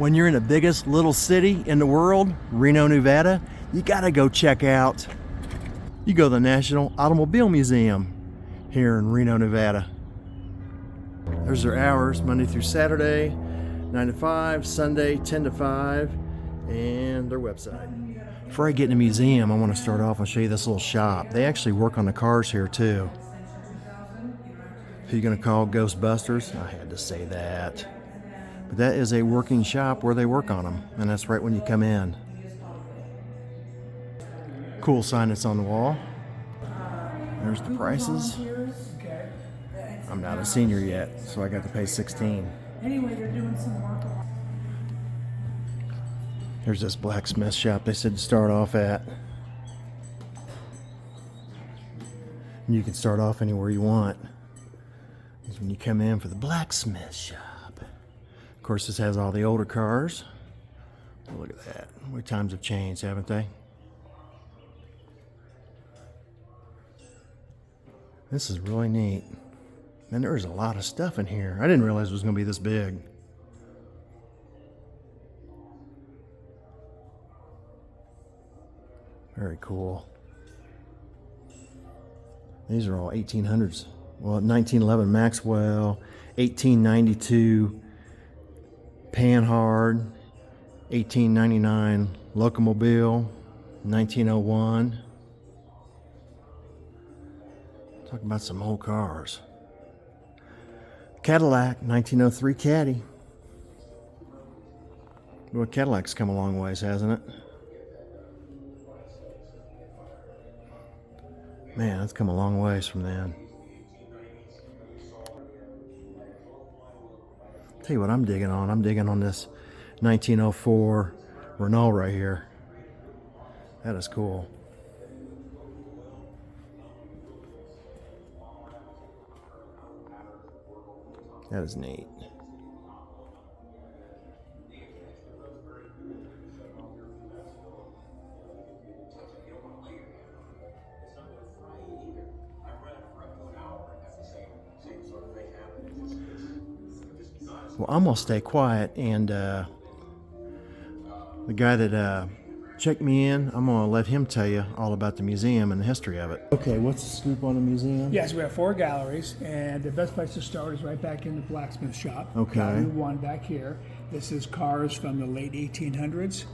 When you're in the biggest little city in the world, Reno, Nevada, you gotta go check out, you go to the National Automobile Museum here in Reno, Nevada. There's their hours, Monday through Saturday, 9 to 5, Sunday, 10 to 5, and their website. Before I get in the museum, I want to start off and show you this little shop. They actually work on the cars here too. Who you gonna call Ghostbusters? I had to say that. But that is a working shop where they work on them, and that's right when you come in. Cool sign that's on the wall. There's the prices. I'm not a senior yet, so I got to pay $16. Anyway, they're doing some work. Here's this blacksmith shop they said to start off at. And you can start off anywhere you want. It's when you come in for the blacksmith shop. Of course, this has all the older cars. Oh, look at that. What times have changed, haven't they? This is really neat. Man, there's a lot of stuff in here. I didn't realize it was going to be this big. Very cool. These are all 1800s. Well, 1911 Maxwell, 1892 Panhard, 1899 Locomobile, 1901. Talking about some old cars. Cadillac, 1903 Caddy. Well, Cadillac's come a long ways, hasn't it? Man, that's come a long ways from then. Tell you what I'm digging on. I'm digging on this 1904 Renault right here. That is cool. That is neat. Well, I'm gonna stay quiet, and the guy that checked me in, I'm gonna let him tell you all about the museum and the history of it. Okay, what's the scoop on the museum? Yes, we have 4 galleries, and the best place to start is right back in the blacksmith shop. Okay. Gallery 1 back here. This is cars from the late 1800s,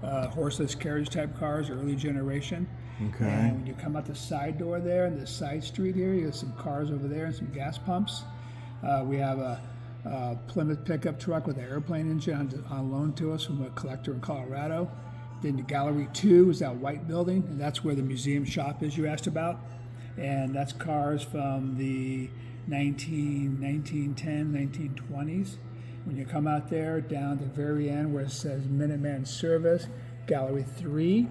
horseless carriage type cars, early generation. Okay. And when you come out the side door there, in the side street here, you have some cars over there and some gas pumps. We have a Plymouth pickup truck with an airplane engine on loan to us from a collector in Colorado. Then the Gallery 2 is that white building, and that's where the museum shop is you asked about. And that's cars from the 1910s, 1920s. When you come out there, down to the very end where it says Minuteman Service, Gallery 3,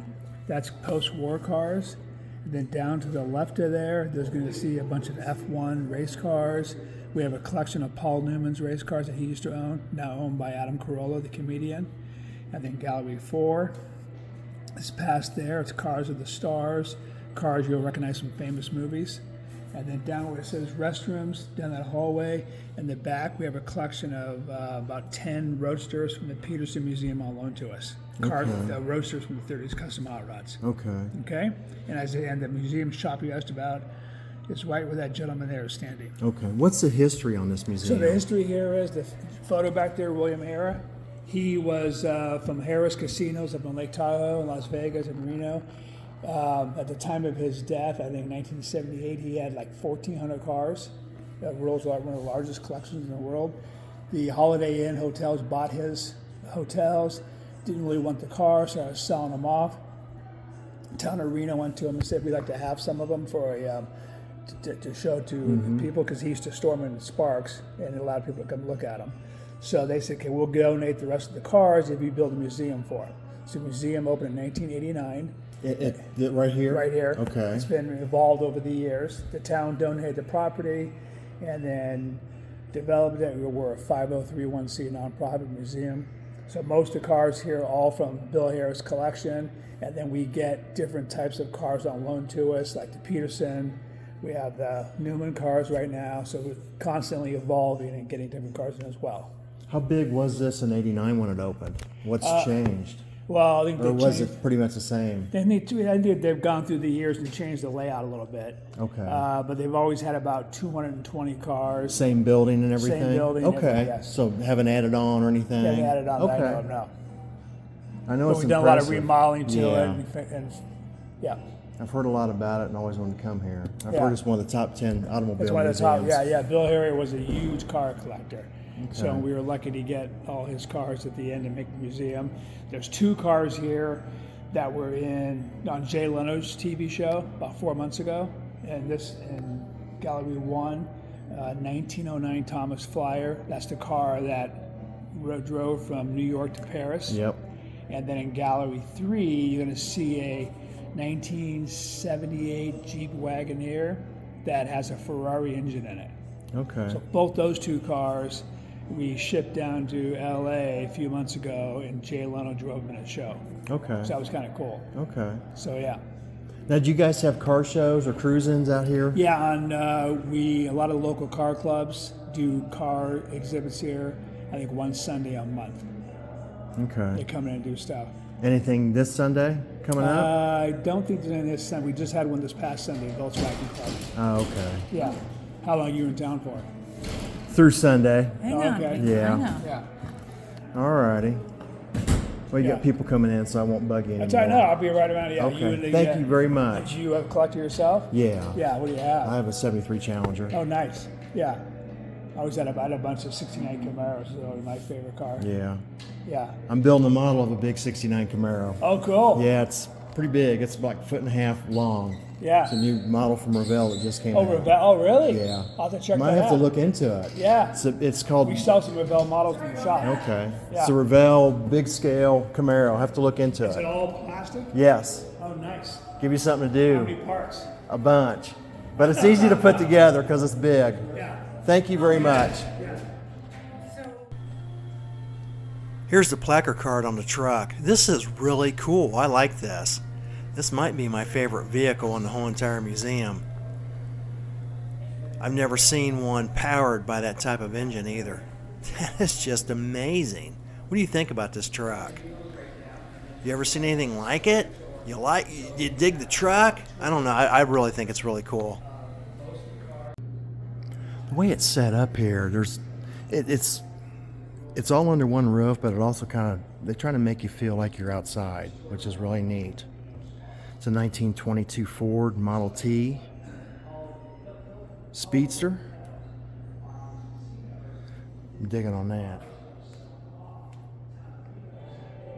that's post-war cars. And then down to the left of there, there's going to see a bunch of F1 race cars. We have a collection of Paul Newman's race cars that he used to own, now owned by Adam Carolla, the comedian. And then Gallery 4 is past there. It's Cars of the Stars, cars you'll recognize from famous movies. And then down where it says restrooms, down that hallway, in the back, we have a collection of about 10 roadsters from the Peterson Museum on loan to us. Roadsters from the 30s, custom hot rods. Okay. Okay? And the museum shop you asked about is right where that gentleman there is standing. Okay. What's the history on this museum? So the history here is the photo back there, William Harrah. He was from Harrah's casinos up in Lake Tahoe, in Las Vegas, and Reno. At the time of his death, I think 1978, he had like 1,400 cars. The world's one of the largest collections in the world. The Holiday Inn hotels bought his hotels, didn't really want the cars, so I was selling them off. The town of Reno went to him and said, we'd like to have some of them for a to show to people, because he used to store them in Sparks and it allowed people to come look at them. So they said, okay, we'll donate the rest of the cars if you build a museum for them. So the museum opened in 1989. Right here? Right here. Okay. It's been evolved over the years. The town donated the property and then developed it. We're a 503(c) nonprofit museum. So most of the cars here are all from Bill Harrah's collection, and then we get different types of cars on loan to us, like the Peterson. We have the Newman cars right now, so we're constantly evolving and getting different cars in as well. How big was this in '89 when it opened? What's changed? Well, I think Or was it pretty much the same? I think they've gone through the years and changed the layout a little bit. Okay. But they've always had about 220 cars. Same building and everything? Same building. and Okay. everything, yes. So haven't added on or anything? They haven't added on. Okay. I know, no. I know But it's we've done a lot of impressive. remodeling to Yeah. it. And yeah. I've heard a lot about it and always wanted to come here. I've Yeah. heard it's one of the top 10 automobile It's one of the top. museums. Yeah. Bill Harrah was a huge car collector. So Okay. we were lucky to get all his cars at the end and make the museum. There's 2 cars here that were on Jay Leno's TV show about 4 months ago. And this in Gallery 1, 1909 Thomas Flyer. That's the car that drove from New York to Paris. Yep. And then in Gallery 3, you're going to see a 1978 Jeep Wagoneer that has a Ferrari engine in it. Okay. So both those 2 cars we shipped down to LA a few months ago, and Jay Leno drove them in a show. Okay. So that was kind of cool. Okay. So yeah. Now, do you guys have car shows or cruise-ins out here? Yeah, and a lot of local car clubs do car exhibits here. I think one Sunday a month. Okay. They come in and do stuff. Anything this Sunday coming up? I don't think there's any this Sunday. We just had one this past Sunday, Volkswagen Club. Oh, okay. Yeah. How long are you in town for? Through Sunday. Hang on. Okay. Yeah. I know. Yeah. All righty. Well, you Yeah. got people coming in, so I won't bug you That's anymore. all right. No, I'll be right around. Yeah. Okay. Thank you very much. Do you have a collector yourself? Yeah. Yeah. What do you have? I have a '73 Challenger. Oh, nice. Yeah. I had a bunch of '69 Camaros. Those are my favorite car. Yeah. Yeah. I'm building a model of a big '69 Camaro. Oh, cool. Yeah, it's pretty big. It's like 1.5 feet long. Yeah. It's a new model from Revell that just came Oh, out. Revell. Oh, really? Yeah. I'll have to check Might that have out. to look into it. Yeah. It's called. We sell some Revell models in the shop. Okay. Yeah. It's a Revell big scale Camaro. I'll have to look into Is it it. all plastic? Yes. Oh, nice. Give you something to How many do. parts? A bunch. But it's easy to put together because it's big. Yeah. Thank you very much. Yeah. Here's the placard card on the truck. This is really cool. I like this. This might be my favorite vehicle in the whole entire museum. I've never seen one powered by that type of engine either. That is just amazing. What do you think about this truck? You ever seen anything like it? You dig the truck? I don't know. I really think it's really cool. The way it's set up here, it's all under one roof, but it also they're trying to make you feel like you're outside, which is really neat. It's a 1922 Ford Model T Speedster. I'm digging on that.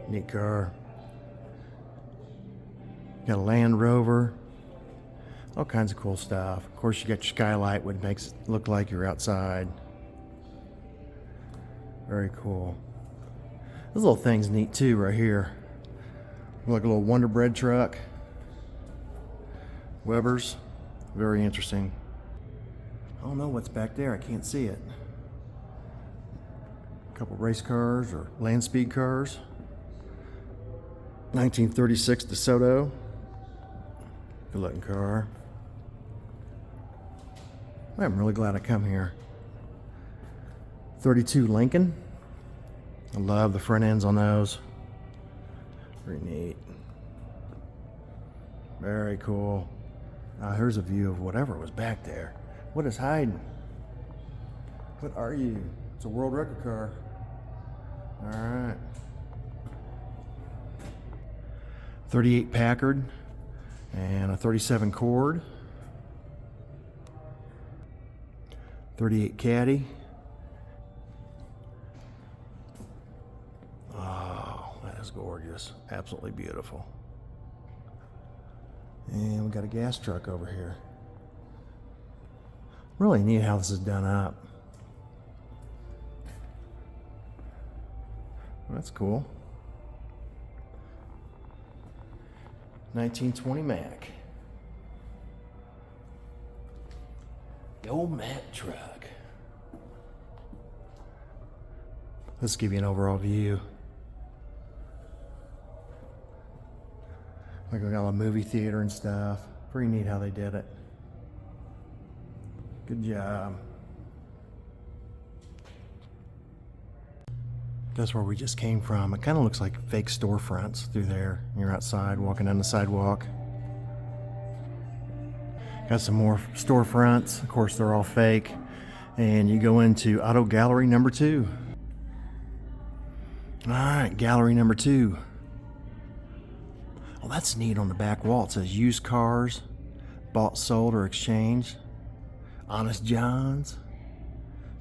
Neat car. Got a Land Rover. All kinds of cool stuff. Of course, you got your skylight, which makes it look like you're outside. Very cool. This little thing's neat too, right here. Like a little Wonder Bread truck. Weber's. Very interesting. I don't know what's back there. I can't see it. A couple race cars or land speed cars. 1936 DeSoto. Good looking car. I'm really glad I come here. 32 Lincoln. I love the front ends on those. Very neat. Very cool. Here's a view of whatever was back there. What is hiding? What are you? It's a world record car. All right. 38 Packard and a 37 Cord. 38 Caddy. Oh, that is gorgeous. Absolutely beautiful. And we got a gas truck over here. Really neat how this is done up. That's cool. 1920 Mack. The old Mack truck. Let's give you an overall view. Like we got a movie theater and stuff. Pretty neat how they did it. Good job. That's where we just came from. It kind of looks like fake storefronts through there. You're outside walking down the sidewalk. Got some more storefronts. Of course, they're all fake. And you go into auto gallery number 2. All right, gallery number 2. Oh, that's neat. On the back wall it says used cars, bought, sold, or exchanged. Honest John's.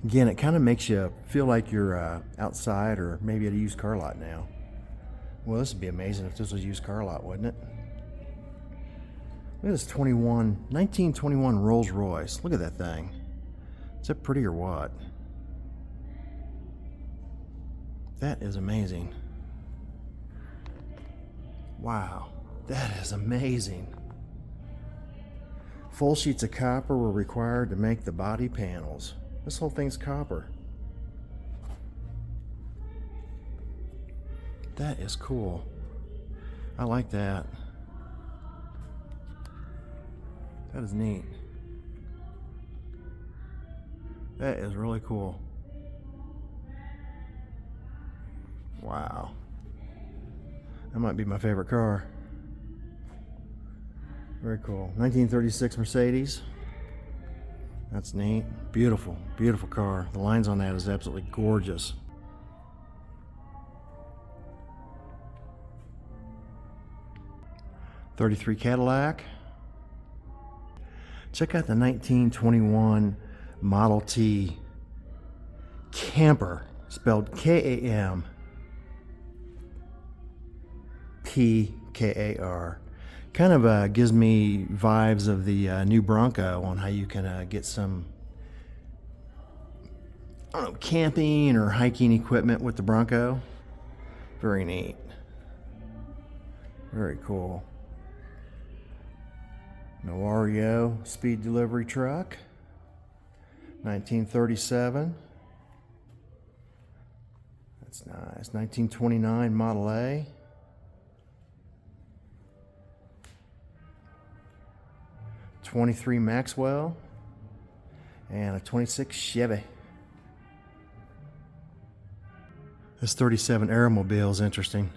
Again, it kind of makes you feel like you're outside or maybe at a used car lot now. Well, this would be amazing if this was a used car lot, wouldn't it? Look at this 1921 Rolls Royce. Look at that thing. Is that pretty or what? That is amazing. Wow, that is amazing. Full sheets of copper were required to make the body panels. This whole thing's copper. That is cool. I like that. That is neat. That is really cool. Wow. That might be my favorite car. Very cool. 1936 Mercedes. That's neat. Beautiful, beautiful car. The lines on that is absolutely gorgeous. '33 Cadillac. Check out the 1921 Model T Camper, spelled K-A-M-P-K-A-R. Kind of gives me vibes of the new Bronco on how you can get some, I don't know, camping or hiking equipment with the Bronco. Very neat. Very cool. Noario speed delivery truck. 1937. That's nice. 1929 Model A. '23 Maxwell. And a '26 Chevy. This '37 Aeromobile is interesting.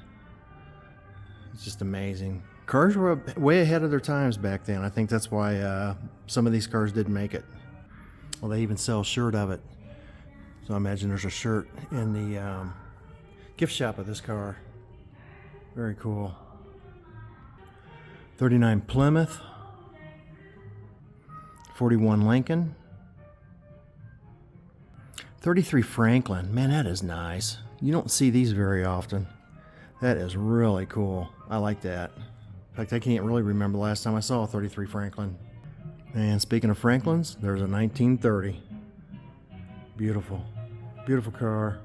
It's just amazing. Cars were way ahead of their times back then. I think that's why some of these cars didn't make it. Well, they even sell a shirt of it. So I imagine there's a shirt in the gift shop of this car. Very cool. '39 Plymouth. '41 Lincoln. '33 Franklin. Man, that is nice. You don't see these very often. That is really cool. I like that. In fact, I can't really remember the last time I saw a '33 Franklin. And speaking of Franklins, there's a 1930. Beautiful. Beautiful car.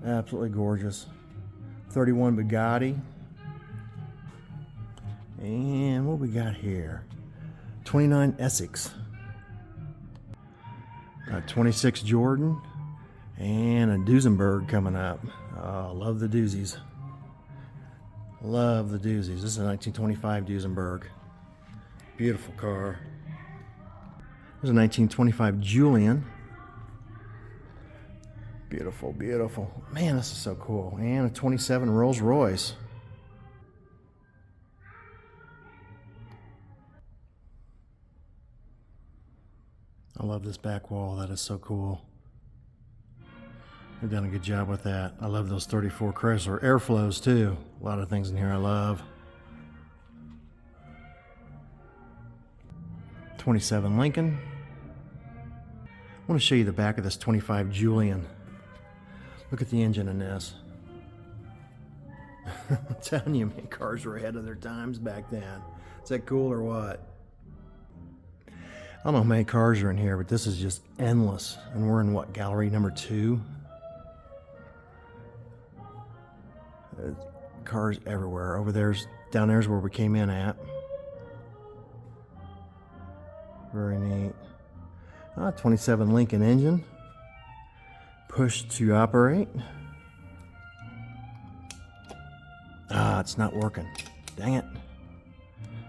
Absolutely gorgeous. '31 Bugatti. And what we got here? '29 Essex. Got '26 Jordan. And a Duesenberg coming up. Oh, love the doozies. Love the doozies. This is a 1925 Duesenberg. Beautiful car. There's a 1925 Julian. Beautiful, beautiful. Man, this is so cool. And a '27 Rolls Royce. I love this back wall. That is so cool. They've done a good job with that. I love those '34 Chrysler Airflows too. A lot of things in here I love. '27 Lincoln. I want to show you the back of this '25 Julian. Look at the engine in this. I'm telling you, man, cars were ahead of their times back then. Is that cool or what? I don't know how many cars are in here, but this is just endless. And we're in what, gallery number 2? Cars everywhere. Over there's, down there's where we came in at. Very neat. 27 Lincoln engine. Push to operate. It's not working. Dang it.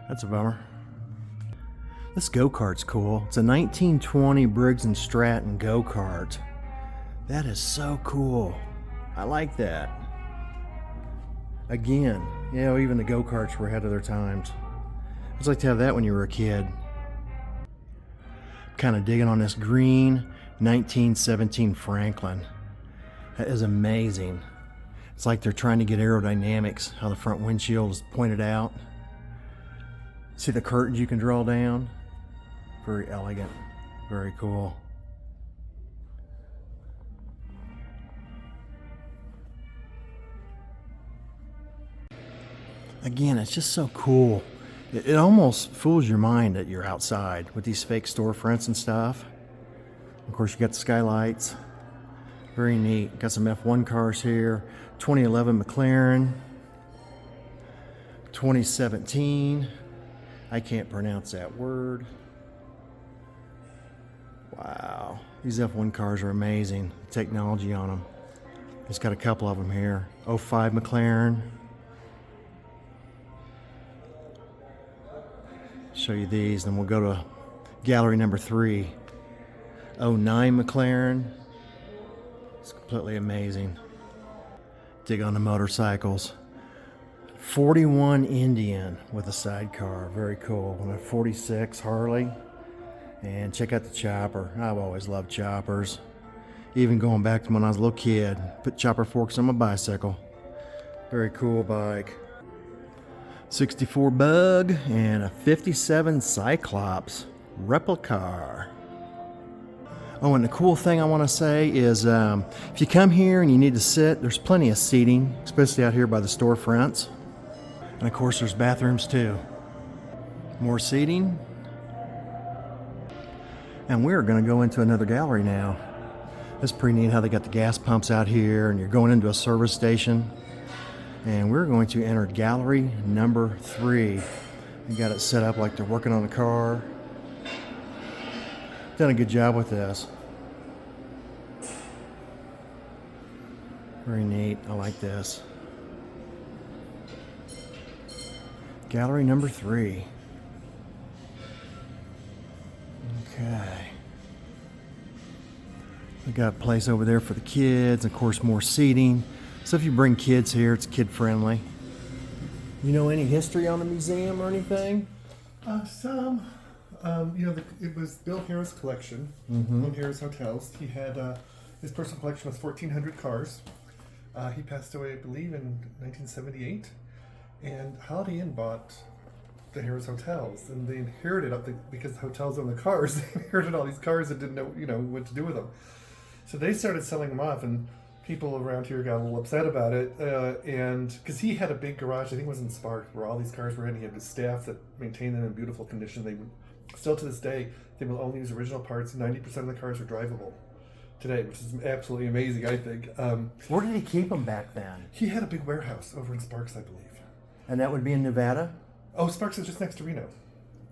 That's a bummer. This go-kart's cool. It's a 1920 Briggs & Stratton go-kart. That is so cool. I like that. Again, you know, even the go-karts were ahead of their times. I'd like to have that when you were a kid. Kind of digging on this green 1917 Franklin. That is amazing. It's like they're trying to get aerodynamics, how the front windshield is pointed out. See the curtains you can draw down? Very elegant, very cool. Again, it's just so cool. It almost fools your mind that you're outside with these fake storefronts and stuff. Of course, you got the skylights. Very neat. Got some F1 cars here. 2011 McLaren. 2017. I can't pronounce that word. Wow. These F1 cars are amazing. The technology on them. Just got a couple of them here. 05 McLaren. Show you these, then we'll go to gallery number 3. 09 McLaren. It's completely amazing. Dig on the motorcycles. 41 Indian with a sidecar, very cool. And a 46 Harley. And check out the chopper. I've always loved choppers. Even going back to when I was a little kid, put chopper forks on my bicycle. Very cool bike. 64 Bug and a 57 Cyclops replica. Oh, and the cool thing I want to say is if you come here and you need to sit, there's plenty of seating, especially out here by the storefronts. And of course there's bathrooms too. More seating. And we're going to go into another gallery now. It's pretty neat how they got the gas pumps out here and you're going into a service station. And we're going to enter gallery number 3. You got it set up like they're working on a car. Done a good job with this. Very neat. I like this. Gallery number 3. Okay. We got a place over there for the kids. Of course, more seating. So if you bring kids here, it's kid friendly. You know any history on the museum or anything? Some. It was Bill Harrah's collection on Harrah's Hotels. He had his personal collection was 1,400 cars. He passed away, I believe, in 1978. And Holiday Inn bought the Harrah's Hotels, and they inherited because the hotels own the cars. They inherited all these cars and didn't know, what to do with them. So they started selling them off, and people around here got a little upset about it, and because he had a big garage, I think it was in Spark, where all these cars were in. He had his staff that maintained them in beautiful condition. They would, still to this day, they will only use original parts. 90% of the cars are drivable today, which is absolutely amazing, I think. Where did he keep them back then? He had a big warehouse over in Sparks, I believe. And that would be in Nevada? Oh, Sparks is just next to Reno.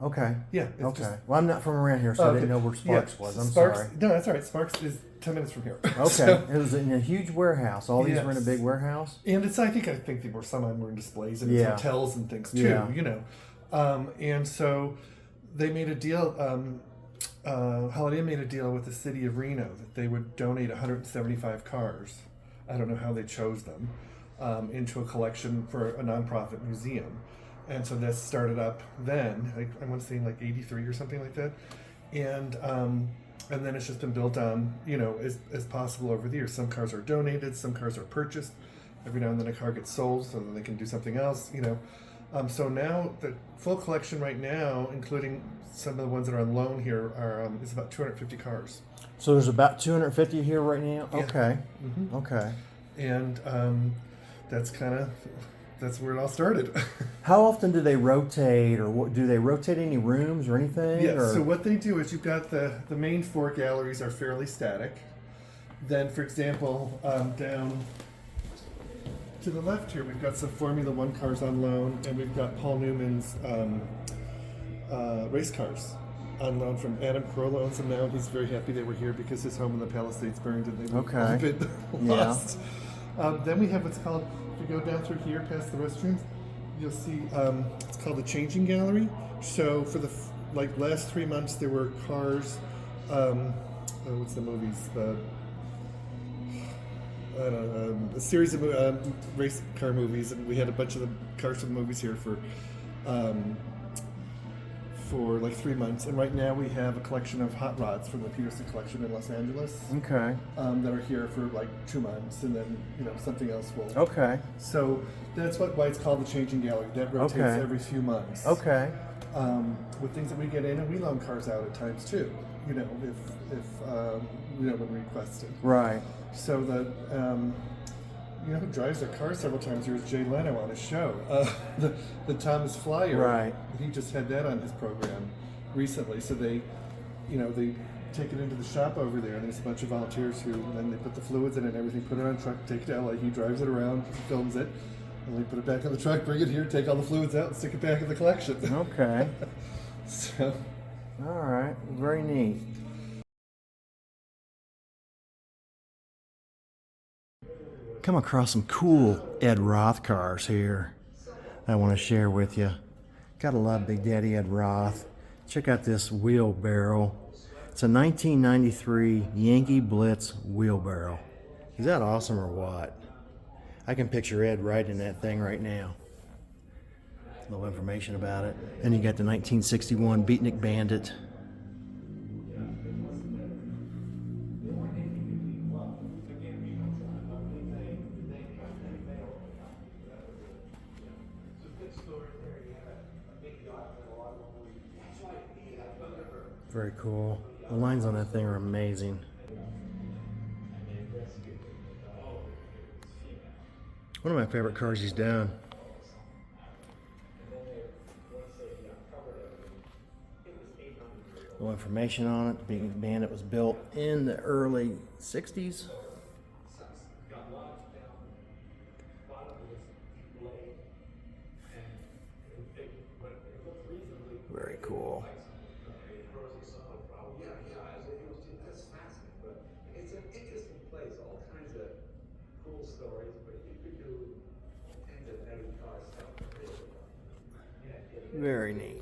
Okay. Yeah. Okay. Well, I'm not from around here, so I didn't know where Sparks was. I'm Sparks, sorry. No, that's all right. Sparks is 10 minutes from here. Okay. So, it was in a huge warehouse. All these were in a Yes. big warehouse? and it's, I think they were, some of them were in displays and it's Yeah. hotels and things too, Yeah. and so they made a deal, Holiday Inn made a deal with the city of Reno that they would donate 175 cars. I don't know how they chose them, into a collection for a nonprofit museum. And so this started up then, I want to say in like 83 or something like that. And then it's just been built on, as possible over the years. Some cars are donated, some cars are purchased. Every now and then a car gets sold so that they can do something else, So now the full collection right now, including some of the ones that are on loan here, is about 250 cars. So there's about 250 here right now? Yeah. Okay. Mm-hmm. Okay. And that's where it all started. How often do they rotate, or do they rotate any rooms or anything? Yeah, or? so what they do is you've got the main 4 galleries are fairly static. Then, for example, down to the left here, we've got some Formula One cars on loan, and we've got Paul Newman's race cars on loan from Adam Carolla owns them now. He's very happy they were here because his home in the Palisades burned and they were a bit lost. Then we have what's called, if you go down through here past the restrooms, you'll see it's called the Changing Gallery. So for the last 3 months there were cars, what's the movies? I don't know, a series of race car movies, and we had a bunch of the cars from the movies here for like 3 months. And right now we have a collection of hot rods from the Peterson collection in Los Angeles. Okay. That are here for like 2 months, and then something else will. Okay. So that's why it's called the changing gallery. That rotates Okay. every few months. Okay. With things that we get in, and we loan cars out at times too. If when requested. Right. So who drives their car several times here is Jay Leno on his show. The Thomas Flyer. Right. He just had that on his program recently. So they take it into the shop over there, and there's a bunch of volunteers who then they put the fluids in it and everything, put it on a truck, take it to LA. He drives it around, films it, and they put it back in the truck, bring it here, take all the fluids out, and stick it back in the collection. Okay. So. All right. Very neat. Come across some cool Ed Roth cars here I want to share with you. Gotta love Big Daddy Ed Roth. Check out this wheelbarrow. It's a 1993 Yankee Blitz wheelbarrow. Is that awesome or what? I can picture Ed riding that thing right now. A little information about it. And you got the 1961 Beatnik Bandit. Very cool. The lines on that thing are amazing. One of my favorite cars he's done. A little information on it. The Beatnik Bandit was built in the early 60s. Very cool. Very neat.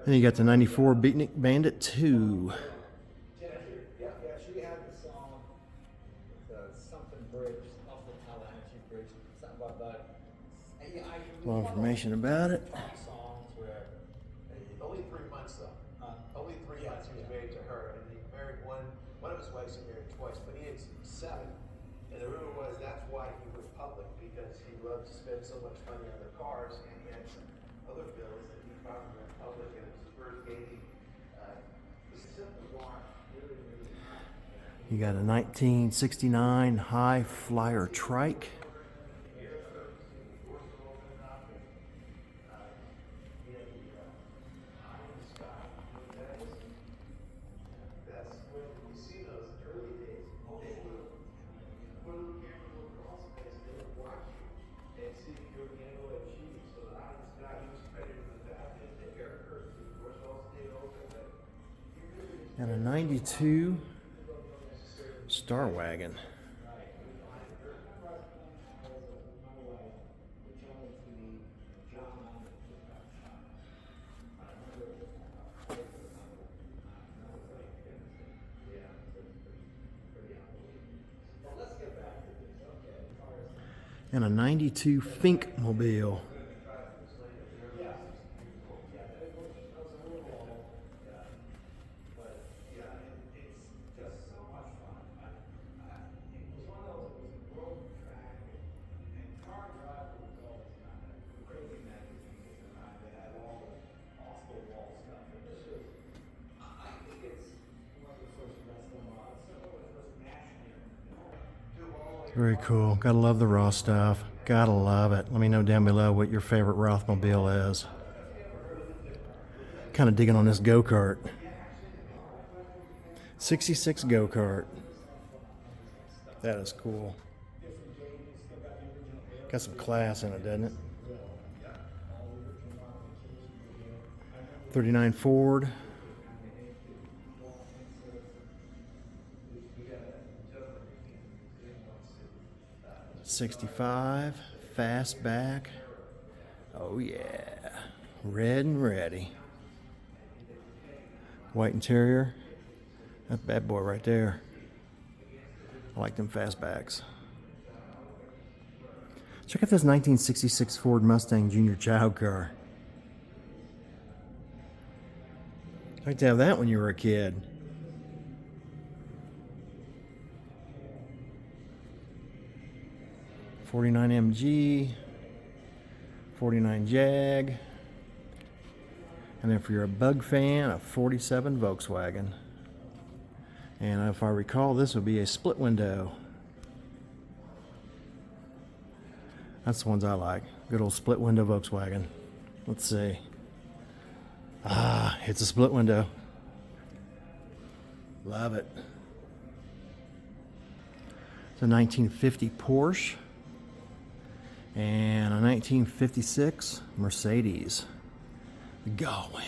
And you got the 94 Beatnik Bandit 2. Yeah, she had the song, something bridge, off the Tallahatchie Bridge, something about that. A little information about it. Songs where Only 3 months though. Only 3 months he was married to her, and he married one of his wives he married twice, but he had 7. And the rumor was that's why he went public, because he loved to spend so much money on their cars, and he had some other bills that he probably went public, and it was his first baby. The simple one really. You got a 1969 High Flyer trike. And a 92 Star Wagon. And a 92 Fink Mobile. Very cool. Gotta love the Roth stuff. Gotta love it. Let me know down below what your favorite Rothmobile is. Kind of digging on this go-kart. 66 go-kart. That is cool. Got some class in it, doesn't it? 39 Ford. 65 Fastback. Oh yeah. Red and ready. White interior. That bad boy right there. I like them fastbacks. Check out this 1966 Ford Mustang Junior Child car. I'd like to have that when you were a kid. '49 MG, '49 Jag, and then if you're a Bug fan, a '47 Volkswagen. And if I recall, this would be a split window. That's the ones I like. Good old split window Volkswagen. Let's see. Ah, it's a split window. Love it. It's a 1950 Porsche and a 1956 Mercedes. Going.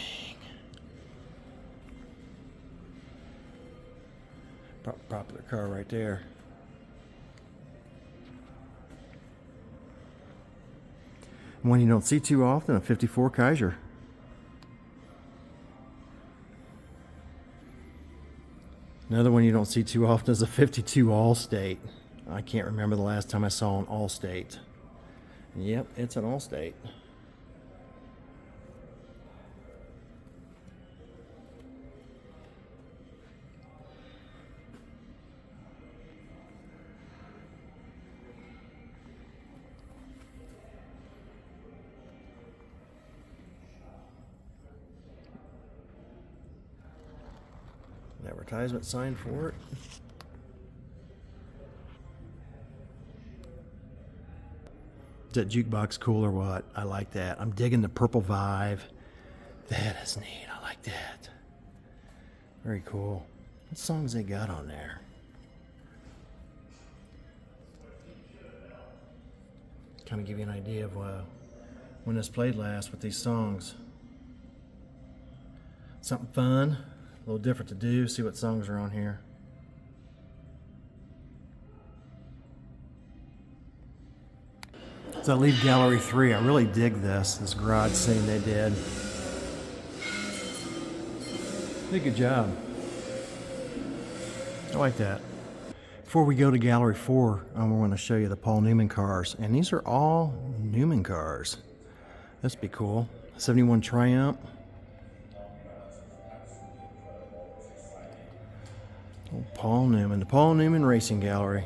Popular car right there. One you don't see too often, a 54 Kaiser. Another one you don't see too often is a 52 Allstate. I can't remember the last time I saw an Allstate. Yep, it's an Allstate. An advertisement sign for it. Is that jukebox cool or what? I like that. I'm digging the purple vibe. That is neat. I like that. Very cool. What songs they got on there? Kind of give you an idea of when this played last with these songs. Something fun. A little different to do. See what songs are on here. So I leave Gallery 3. I really dig this garage scene they did. Did a good job. I like that. Before we go to Gallery 4, I'm going to show you the Paul Newman cars. And these are all Newman cars. That'd be cool. 71 Triumph. Oh, Paul Newman, the Paul Newman Racing Gallery.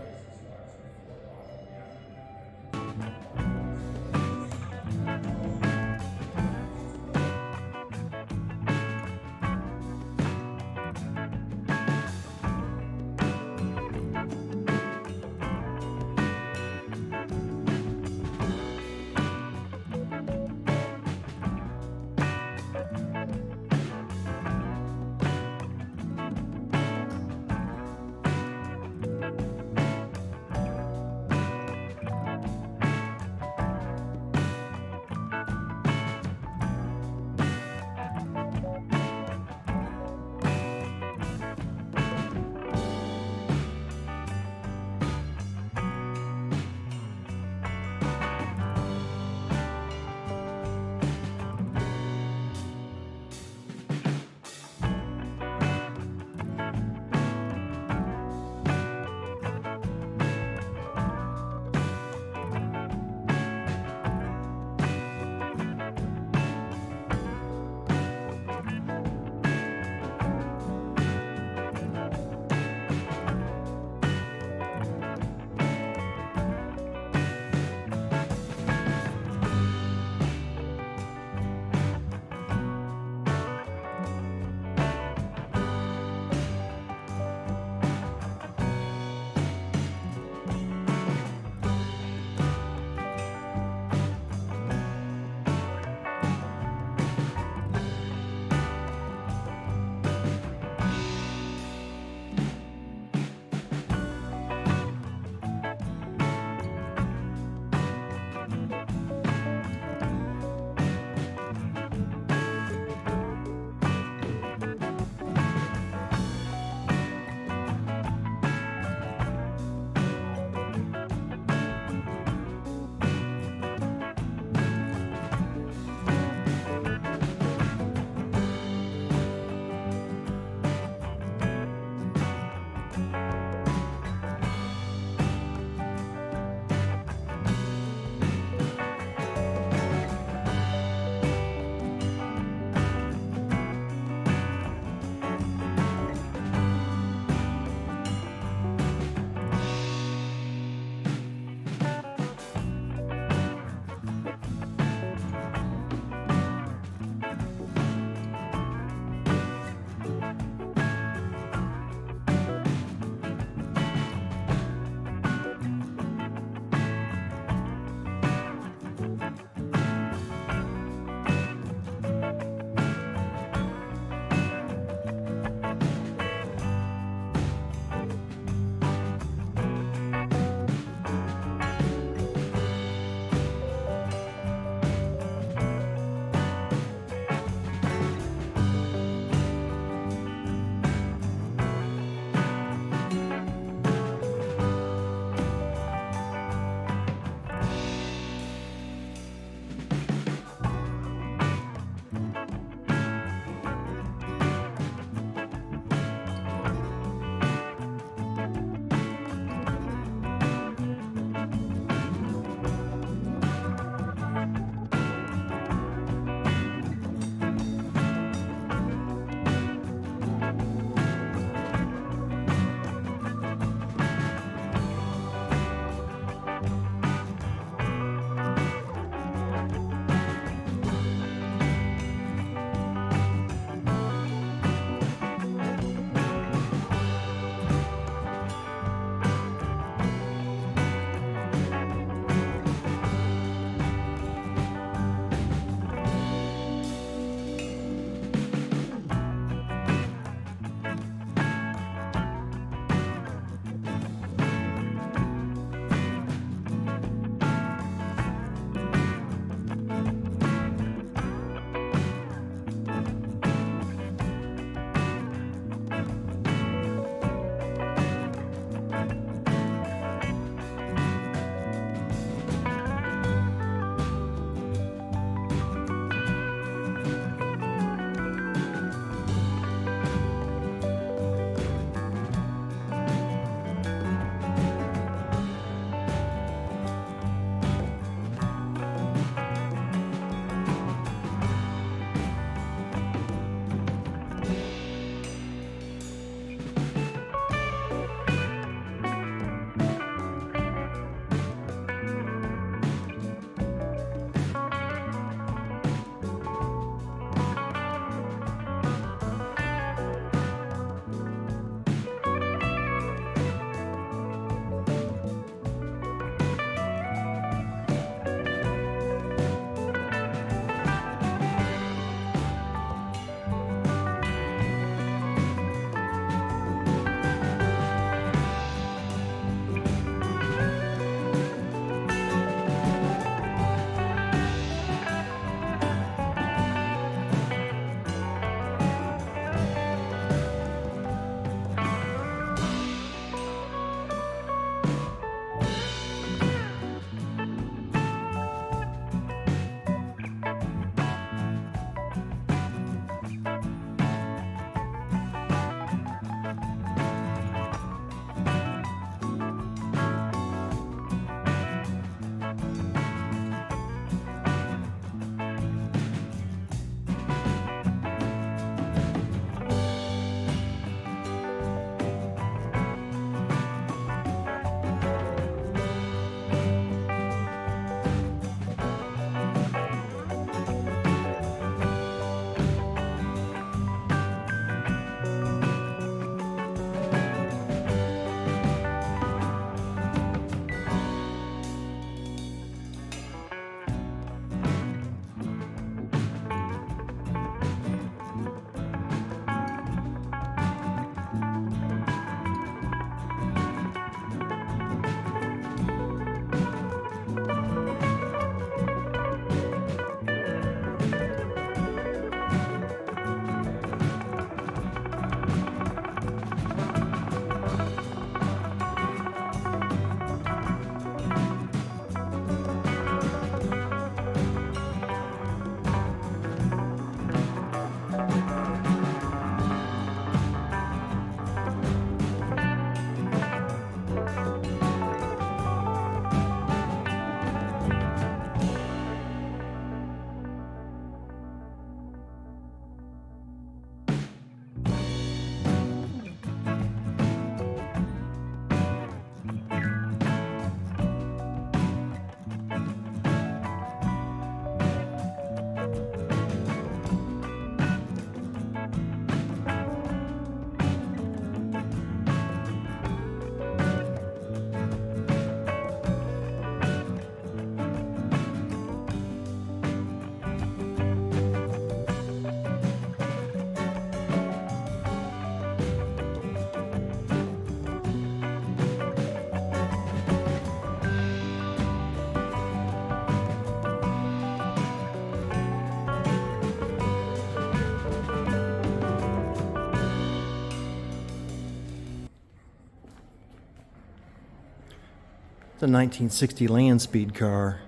It's a 1960 land speed car.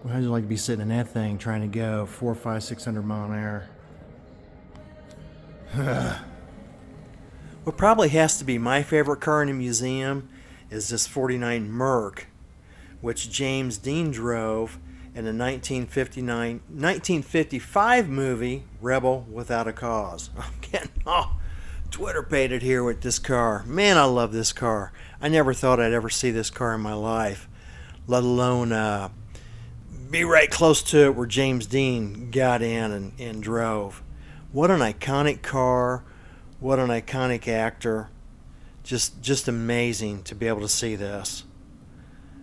Well, how'd you like to be sitting in that thing trying to go 400, 500, 600 mile an hour? What probably has to be my favorite car in a museum is this 49 Merc, which James Dean drove in the 1955 movie Rebel Without a Cause. I'm getting all Twitter pated here with this car. Man, I love this car. I never thought I'd ever see this car in my life, let alone be right close to it where James Dean got in and drove. What an iconic car. What an iconic actor. Just amazing to be able to see this.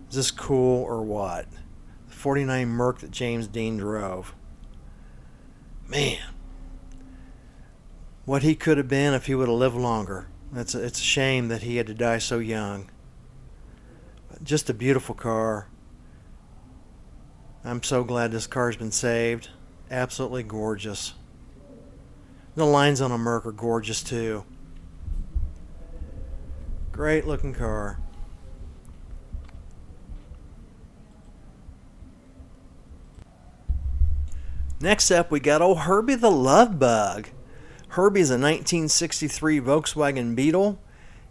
Is this cool or what? The 49 Merc that James Dean drove. Man. What he could have been if he would have lived longer. It's a shame that he had to die so young. Just a beautiful car. I'm so glad this car's been saved. Absolutely gorgeous. The lines on a Merc are gorgeous too. Great looking car. Next up, we got old Herbie the Love Bug. Herbie's a 1963 Volkswagen Beetle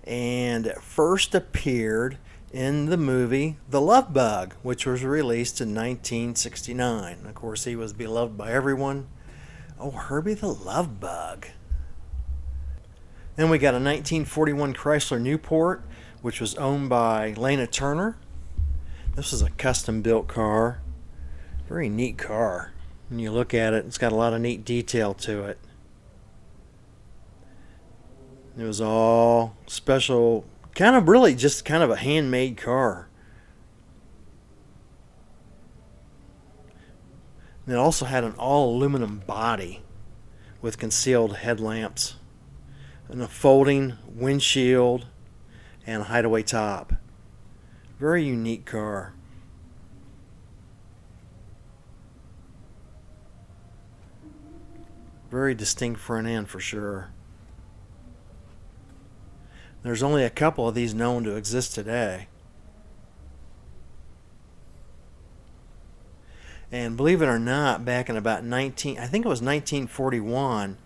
and first appeared in the movie The Love Bug, which was released in 1969. Of course, he was beloved by everyone. Oh, Herbie the Love Bug. Then we got a 1941 Chrysler Newport, which was owned by Lena Turner. This is a custom-built car. Very neat car. When you look at it, it's got a lot of neat detail to it. It was all special, kind of really just kind of a handmade car. And it also had an all-aluminum body with concealed headlamps and a folding windshield and a hideaway top. Very unique car. Very distinct front end for sure. There's only a couple of these known to exist today. And believe it or not, back in about I think it was 1941,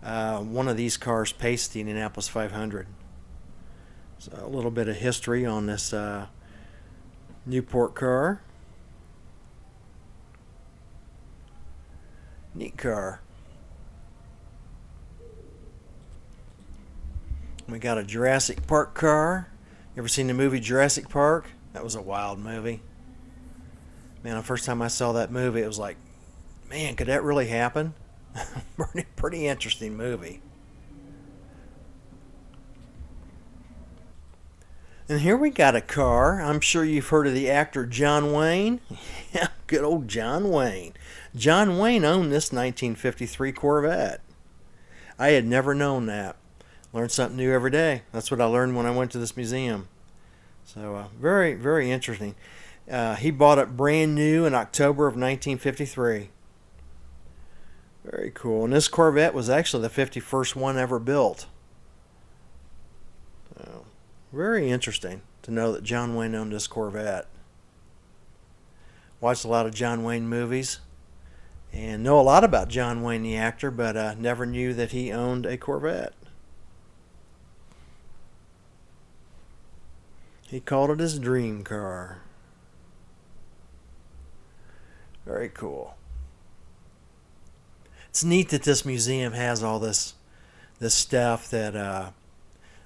one of these cars paced the Indianapolis 500. So a little bit of history on this Newport car. Neat car. We got a Jurassic Park car. You ever seen the movie Jurassic Park? That was a wild movie. Man, the first time I saw that movie, it was like, man, could that really happen? Pretty interesting movie. And here we got a car. I'm sure you've heard of the actor John Wayne. Yeah, good old John Wayne. John Wayne owned this 1953 Corvette. I had never known that. Learn something new every day. That's what I learned when I went to this museum. So very, very interesting. He bought it brand new in October of 1953. Very cool. And this Corvette was actually the 51st one ever built. So, very interesting to know that John Wayne owned this Corvette. Watched a lot of John Wayne movies and know a lot about John Wayne the actor, but never knew that he owned a Corvette. He called it his dream car. Very cool. It's neat that this museum has all this stuff that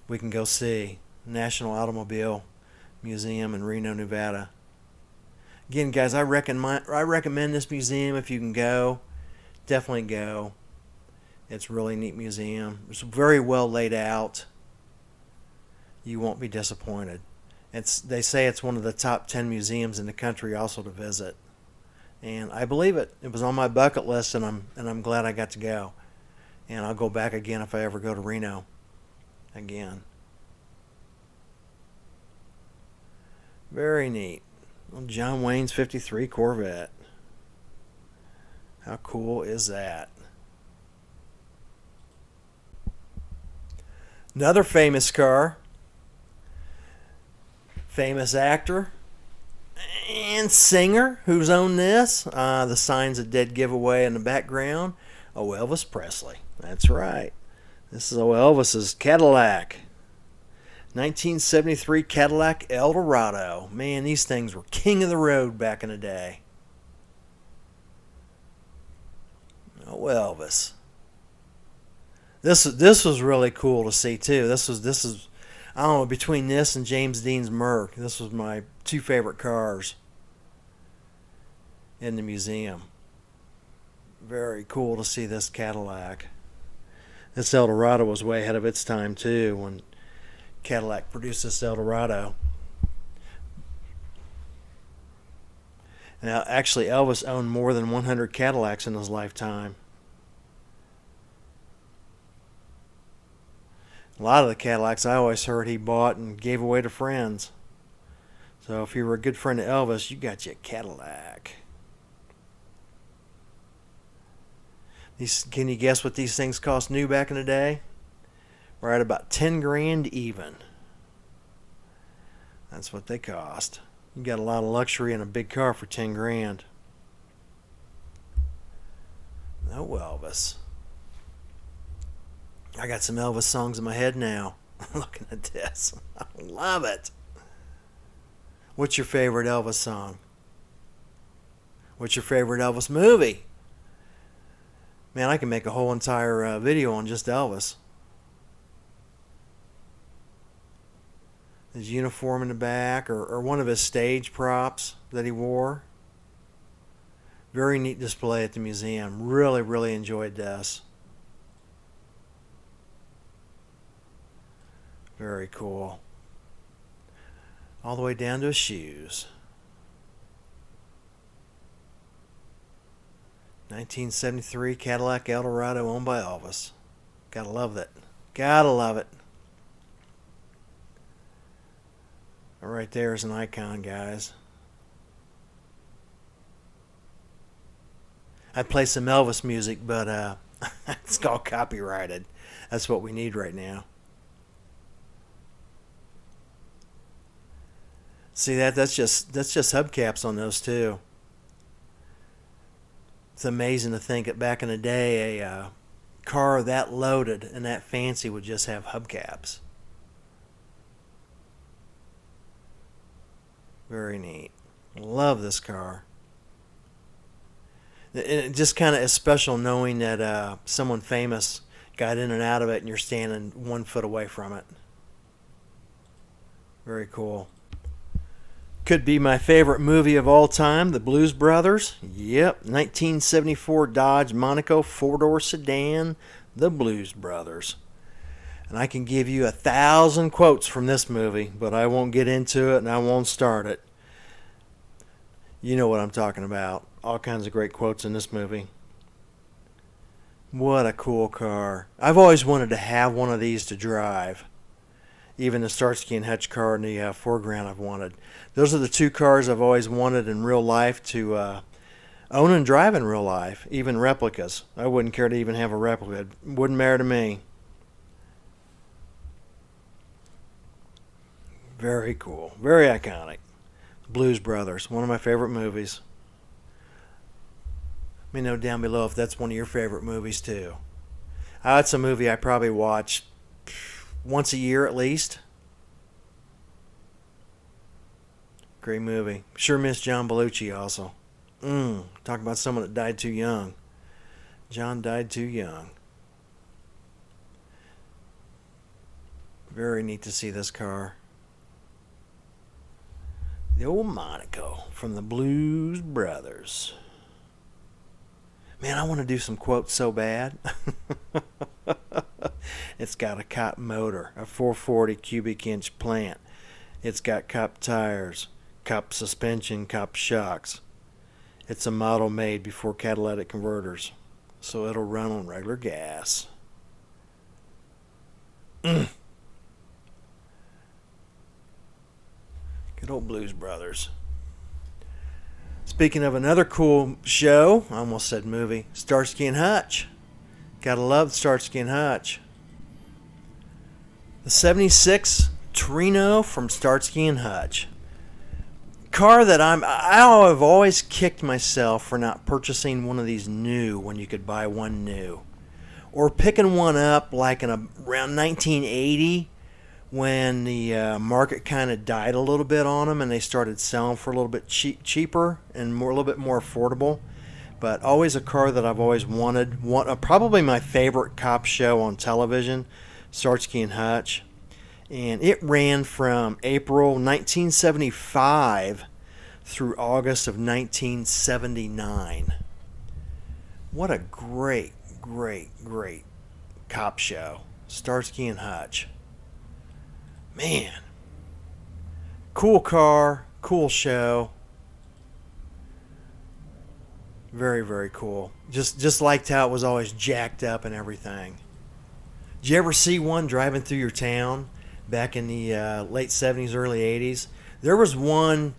we can go see. National Automobile Museum in Reno, Nevada. Again, guys, I recommend this museum if you can go. Definitely go. It's a really neat museum. It's very well laid out. You won't be disappointed. They say it's one of the top 10 museums in the country also to visit. And I believe it. It was on my bucket list, and I'm glad I got to go. And I'll go back again if I ever go to Reno again. Very neat. Well, John Wayne's 53 Corvette. How cool is that? Another famous car. famous actor and singer who's owned this. The Signs of Dead giveaway in the background. Oh, Elvis Presley. That's right. This is Elvis's Cadillac. 1973 Cadillac Eldorado. Man, these things were king of the road back in the day. Oh, Elvis. This was really cool to see too. This is I don't know, between this and James Dean's Merc, this was my two favorite cars in the museum. Very cool to see this Cadillac. This Eldorado was way ahead of its time too when Cadillac produced this Eldorado. Now, actually, Elvis owned more than 100 Cadillacs in his lifetime. A lot of the Cadillacs I always heard he bought and gave away to friends. So if you were a good friend of Elvis, you got you a Cadillac. Can you guess what these things cost new back in the day? We're at about 10 grand even. That's what they cost. You got a lot of luxury in a big car for 10 grand. No Elvis. I got some Elvis songs in my head now. Looking at this. I love it. What's your favorite Elvis song? What's your favorite Elvis movie? Man, I can make a whole entire video on just Elvis. His uniform in the back, or one of his stage props that he wore. Very neat display at the museum. Really, really enjoyed this. Very cool. All the way down to his shoes. 1973 Cadillac Eldorado owned by Elvis. Gotta love it. Gotta love it. Right there is an icon, guys. I'd play some Elvis music, but it's all copyrighted. That's what we need right now. See that's just hubcaps on those too. It's amazing to think that back in the day a car that loaded and that fancy would just have hubcaps. Very neat. Love this car. It just kind of is special knowing that someone famous got in and out of it and you're standing 1 foot away from it. Very cool. Could be my favorite movie of all time, The Blues Brothers. Yep, 1974 Dodge Monaco 4-door sedan, The Blues Brothers. And I can give you 1,000 quotes from this movie, but I won't get into it and I won't start it. You know what I'm talking about. All kinds of great quotes in this movie. What a cool car. I've always wanted to have one of these to drive. Even the Starsky and Hutch car in the foreground I've wanted. Those are the two cars I've always wanted in real life to own and drive in real life. Even replicas. I wouldn't care to even have a replica. It wouldn't matter to me. Very cool. Very iconic. Blues Brothers. One of my favorite movies. Let me know down below if that's one of your favorite movies too. It's a movie I probably watch once a year at least. Great movie. Sure miss John Belushi also. Talk about someone that died too young. John died too young. Very neat to see this car. The old Monaco from the Blues Brothers. Man, I want to do some quotes so bad. It's got a cop motor, a 440 cubic inch plant. It's got cop tires, cop suspension, cop shocks. It's a model made before catalytic converters, so it'll run on regular gas. Good old Blues Brothers. Speaking of another cool show, I almost said movie, Starsky and Hutch. Gotta love Starsky and Hutch. The 76 Reno from Starsky and Hutch. Car that I've always kicked myself for not purchasing one of these new when you could buy one new, or picking one up like in around 1980 when the market kind of died a little bit on them and they started selling for a little bit cheaper and a little bit more affordable. But always a car that I've always wanted. Probably my favorite cop show on television, Starsky and Hutch. And it ran from April 1975 through August of 1979. What a great, great, great cop show. Starsky and Hutch. Man. Cool car, cool show. Very, very cool. Just liked how it was always jacked up and everything. Did you ever see one driving through your town back in the late 70s, early 80s? There was one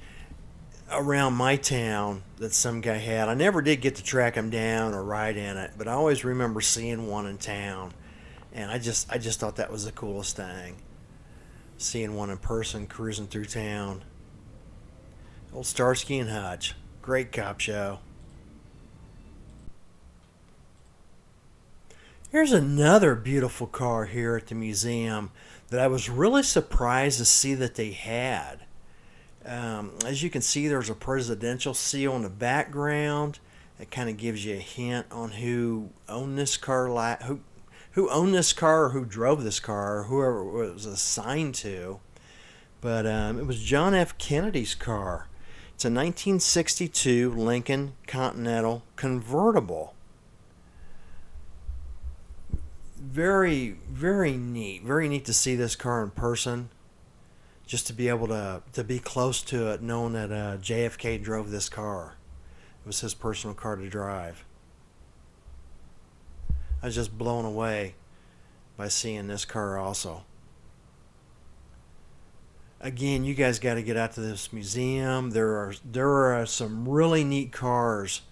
around my town that some guy had. I never did get to track him down or ride in it, but I always remember seeing one in town. And I just thought that was the coolest thing. Seeing one in person cruising through town. Old Starsky and Hutch. Great cop show. Here's another beautiful car here at the museum that I was really surprised to see that they had. As you can see, there's a presidential seal in the background. It kind of gives you a hint on who owned this car, who owned this car, or who drove this car, or whoever it was assigned to. But it was John F. Kennedy's car. It's a 1962 Lincoln Continental convertible. Very, very neat. Very neat to see this car in person. Just to be able to be close to it, knowing that JFK drove this car. It was his personal car to drive. I was just blown away by seeing this car also. Again, you guys got to get out to this museum. There are some really neat cars,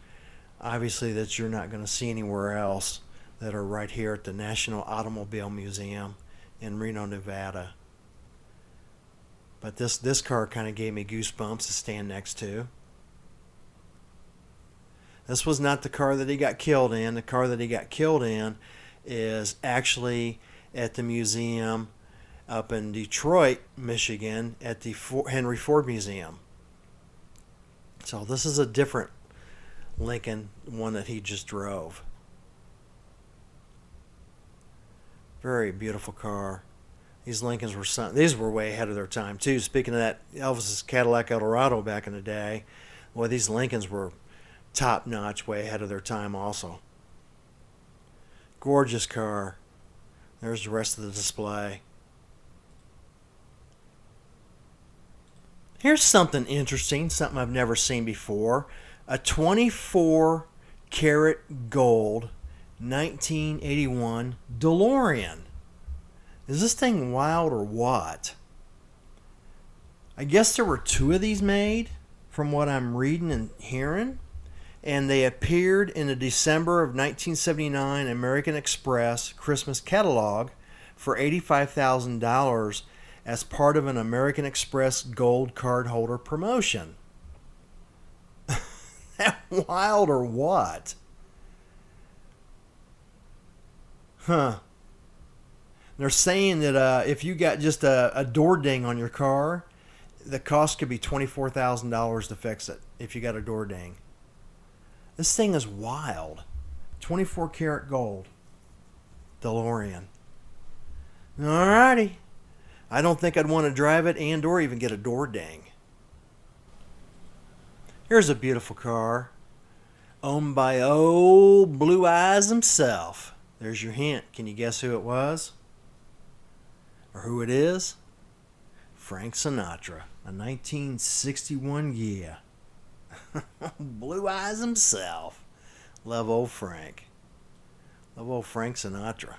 obviously, that you're not going to see anywhere else, that are right here at the National Automobile Museum in Reno, Nevada. But this car kind of gave me goosebumps to stand next to. This was not the car that he got killed in. The car that he got killed in is actually at the museum up in Detroit, Michigan, at the Henry Ford Museum. So this is a different Lincoln, one that he just drove. Very beautiful car. These Lincolns were way ahead of their time too. Speaking of that, Elvis's Cadillac Eldorado back in the day, well, these Lincolns were top notch, way ahead of their time also. Gorgeous car. There's the rest of the display. Here's something interesting, something I've never seen before. A 24 karat gold 1981 DeLorean. Is this thing wild or what? I guess there were two of these made, from what I'm reading and hearing. And they appeared in the December of 1979 American Express Christmas catalog for $85,000 as part of an American Express gold card holder promotion. That wild or what? Huh. They're saying that if you got just a door ding on your car, the cost could be $24,000 to fix it if you got a door ding. This thing is wild. 24 karat gold. DeLorean. Alrighty. I don't think I'd want to drive it and or even get a door ding. Here's a beautiful car. Owned by old Blue Eyes himself. There's your hint. Can you guess who it was? Or who it is? Frank Sinatra. A 1961 Ghia. Blue Eyes himself. Love old Frank. Love old Frank Sinatra.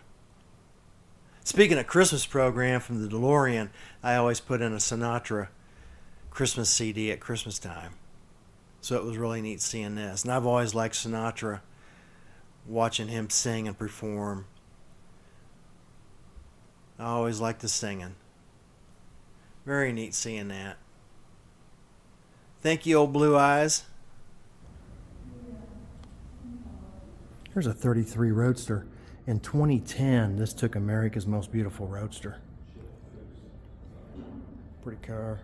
Speaking of Christmas program from the DeLorean, I always put in a Sinatra Christmas CD at Christmas time. So it was really neat seeing this. And I've always liked Sinatra, watching him sing and perform. I always liked the singing. Very neat seeing that. Thank you, old Blue Eyes. Here's a 33 Roadster. In 2010, this took America's Most Beautiful Roadster. Pretty car.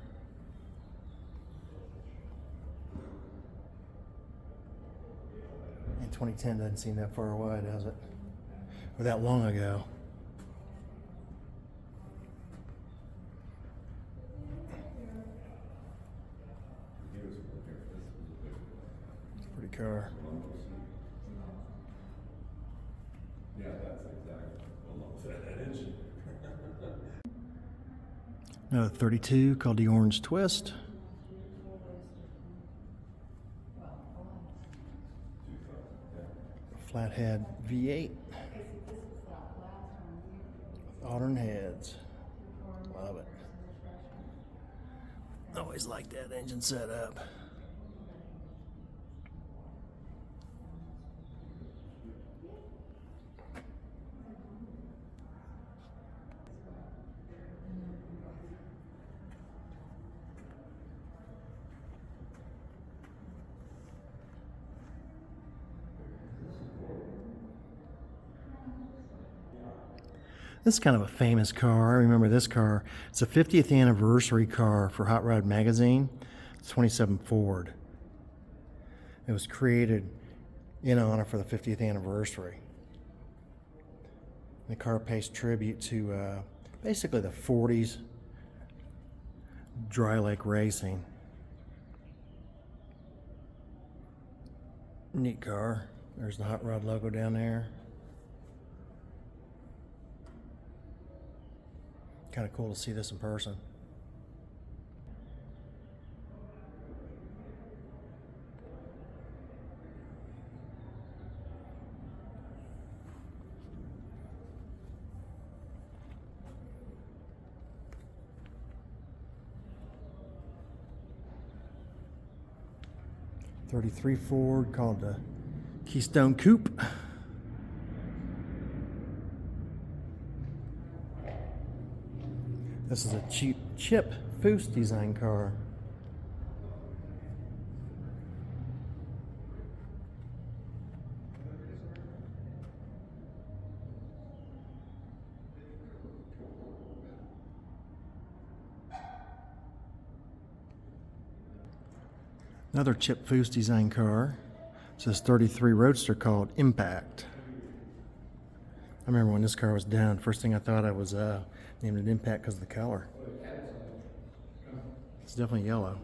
And 2010 doesn't seem that far away, does it? Or that long ago. Pretty car. Yeah, that's exactly. That engine. Another 32 called the Orange Twist. Flathead V8. Modern heads. Love it. Always like that engine setup. This is kind of a famous car. I remember this car. It's a 50th anniversary car for Hot Rod Magazine. It's 27 Ford. It was created in honor for the 50th anniversary. The car pays tribute to basically the 40s dry lake racing. Neat car. There's the Hot Rod logo down there. Kind of cool to see this in person. '33 Ford called the Keystone Coupe. This is a cheap Chip Foose design car. Another Chip Foose design car. It's this 33 Roadster called Impact. I remember when this car was down, first thing I thought I was named it Impact because of the color. It's definitely yellow.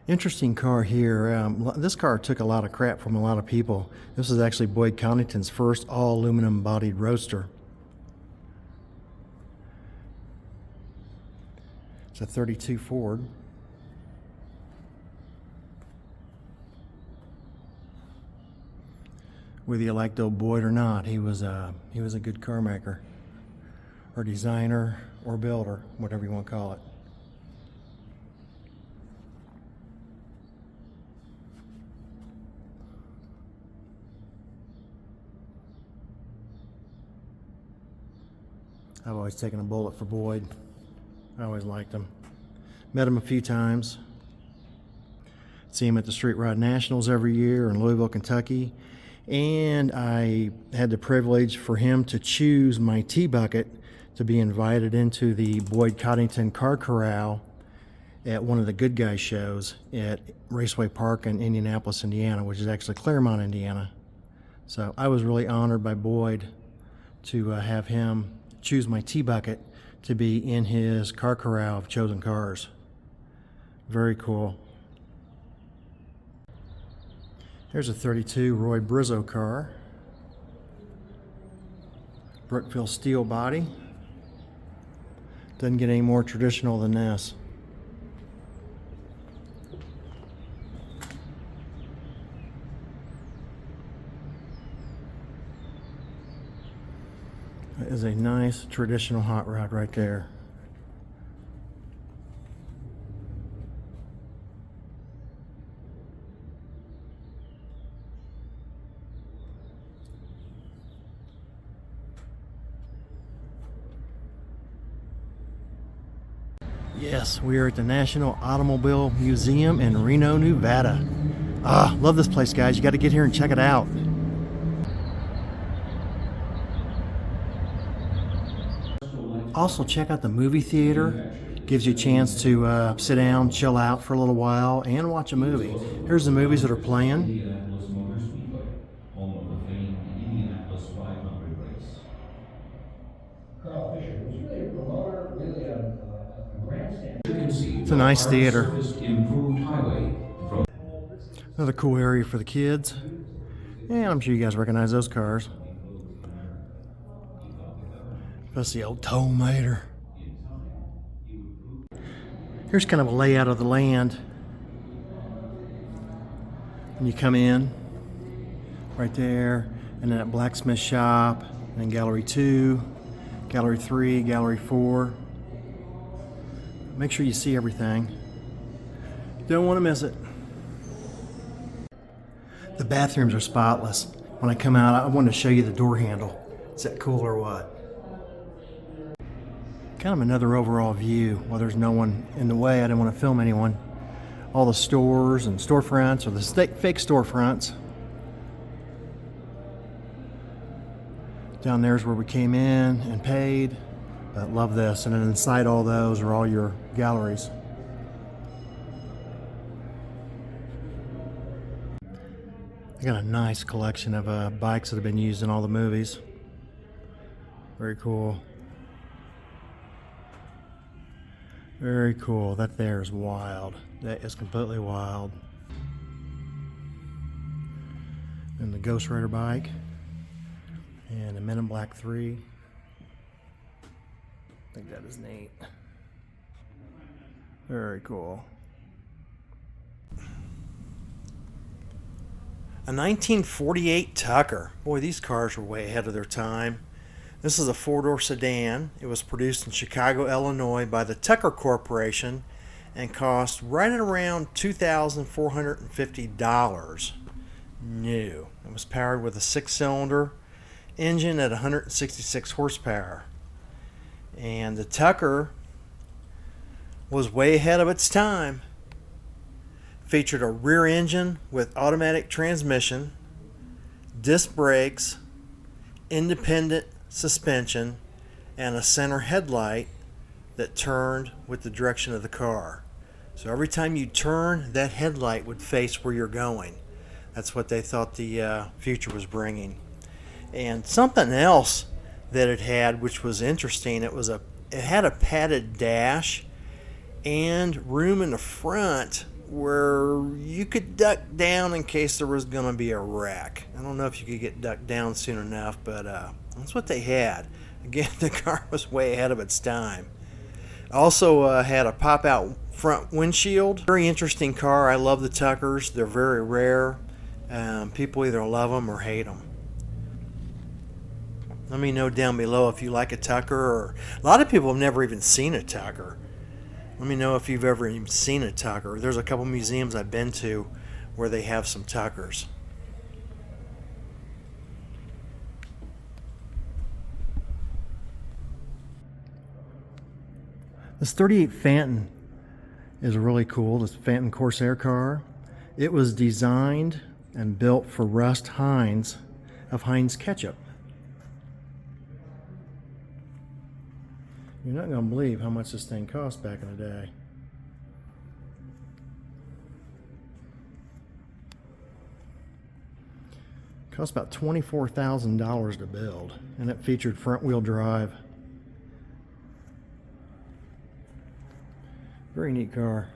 Interesting car here. This car took a lot of crap from a lot of people. This is actually Boyd Connington's first all aluminum bodied roadster. It's a 32 Ford. Whether you liked old Boyd or not, he was a good car maker, or designer, or builder, whatever you want to call it. I've always taken a bullet for Boyd. I always liked him. Met him a few times. See him at the Street Rod Nationals every year in Louisville, Kentucky. And I had the privilege for him to choose my T-Bucket to be invited into the Boyd Coddington Car Corral at one of the Good Guys shows at Raceway Park in Indianapolis, Indiana, which is actually Claremont, Indiana. So I was really honored by Boyd to have him choose my T-Bucket to be in his car corral of chosen cars. Very cool. Here's a 32 Roy Brizzo car. Brookville steel body. Doesn't get any more traditional than this. That is a nice traditional hot rod right there. Yes, we are at the National Automobile Museum in Reno, Nevada. Ah, love this place, guys. You got to get here and check it out. Also, check out the movie theater. Gives you a chance to sit down, chill out for a little while, and watch a movie. Here's the movies that are playing. Indianapolis Motor Speedway, home of the famed Indianapolis 500 race. Carl Fisher was really a promoter, really a grandstand. It's a nice theater. Improved highway. Another cool area for the kids. And I'm sure you guys recognize those cars. That's the old tow mater. Here's kind of a layout of the land. When you come in, right there, and then that blacksmith shop, and then gallery 2, gallery 3, gallery 4. Make sure you see everything. Don't want to miss it. The bathrooms are spotless. When I come out, I wanted to show you the door handle. Is that cool or what? Kind of another overall view. While there's no one in the way, I didn't want to film anyone. All the stores and storefronts, or the fake storefronts. Down there's where we came in and paid. But love this. And then inside all those are all your galleries. I got a nice collection of bikes that have been used in all the movies. Very cool. Very cool. That there is wild. That is completely wild. And the Ghost Rider bike. And the Men in Black 3. I think that is neat. Very cool. A 1948 Tucker. Boy, these cars were way ahead of their time. This is a four-door sedan. It was produced in Chicago, Illinois by the Tucker Corporation and cost right at around $2,450 new. It was powered with a 6-cylinder engine at 166 horsepower. And the Tucker was way ahead of its time. Featured a rear engine with automatic transmission, disc brakes, independent suspension, and a center headlight that turned with the direction of the car. So every time you turn, that headlight would face where you're going. That's what they thought the future was bringing. And something else that it had, which was interesting, it had a padded dash and room in the front where you could duck down in case there was going to be a wreck. I don't know if you could get ducked down soon enough, but that's what they had. Again, the car was way ahead of its time. Also had a pop-out front windshield. Very interesting car. I love the Tuckers. They're very rare. People either love them or hate them. Let me know down below if you like a Tucker, or a lot of people have never even seen a Tucker. Let me know if you've ever even seen a Tucker. There's a couple museums I've been to where they have some Tuckers. This 38 Phantom is really cool. This Phantom Corsair car. It was designed and built for Russ Hines of Heinz Ketchup. You're not going to believe how much this thing cost back in the day. It cost about $24,000 to build, and it featured front-wheel drive. Very neat car.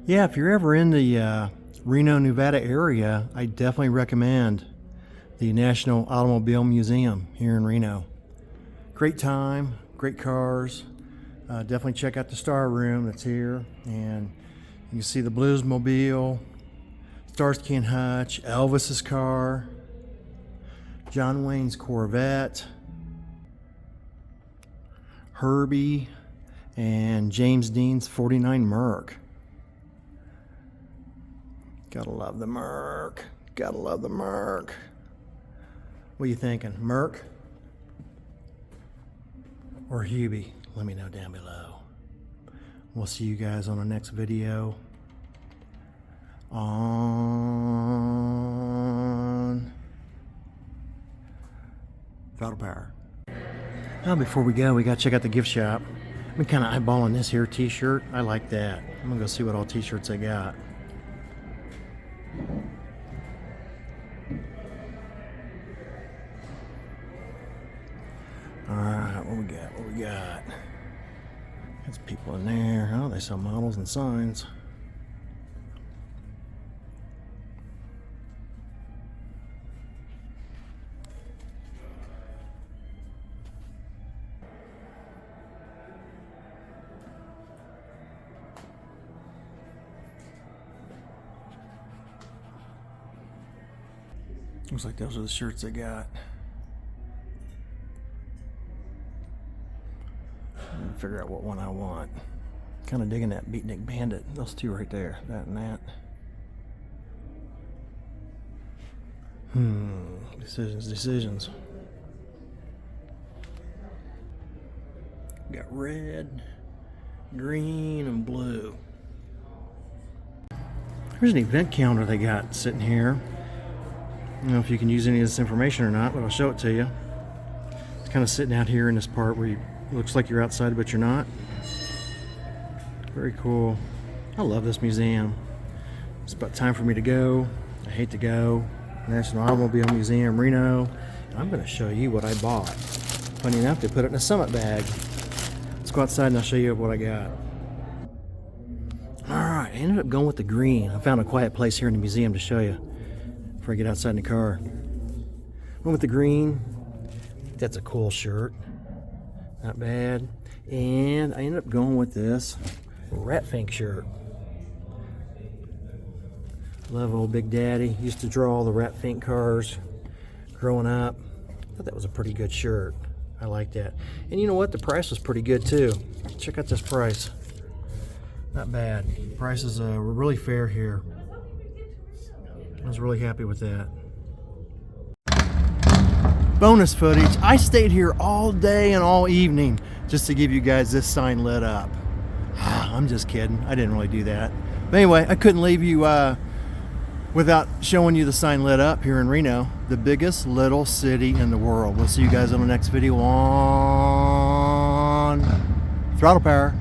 Yeah, if you're ever in the Reno, Nevada area, I definitely recommend the National Automobile Museum here in Reno. Great time, great cars. Definitely check out the Star Room that's here, and you can see the Bluesmobile, Starsky and Hutch, Elvis's car, John Wayne's Corvette, Herbie, and James Dean's 49 Merc. Gotta love the Merc. Gotta love the Merc. What are you thinking? Merc or Hubie? Let me know down below. We'll see you guys on the next video on Throttle Power. Now before we go, we gotta check out the gift shop. I've been kind of eyeballing this here t-shirt. I like that. I'm gonna go see what all t-shirts they got. Alright, what we got? What we got? There's people in there. Oh, they sell models and signs. Looks like those are the shirts they got. Figure out what one I want. Kind of digging that Beatnik Bandit. Those two right there, that and that. Decisions. Got red, green, and blue. There's an event calendar they got sitting here. I don't know if you can use any of this information or not, but I'll show it to you. It's kind of sitting out here in this part where you looks like you're outside, but you're not. Very cool. I love this museum. It's about time for me to go. I hate to go. National Automobile Museum, Reno. And I'm going to show you what I bought. Funny enough, they put it in a Summit bag. Let's go outside and I'll show you what I got. Alright, I ended up going with the green. I found a quiet place here in the museum to show you before I get outside in the car. Went with the green. That's a cool shirt. Not bad. And I ended up going with this Rat Fink shirt. Love old Big Daddy. Used to draw all the Rat Fink cars growing up. Thought that was a pretty good shirt. I like that. And you know what? The price was pretty good too. Check out this price. Not bad. Prices were really fair here. I was really happy with that. Bonus footage. I stayed here all day and all evening just to give you guys this sign lit up. I'm just kidding. I didn't really do that. But anyway, I couldn't leave you without showing you the sign lit up here in Reno, the biggest little city in the world. We'll see you guys on the next video on Throttle Power.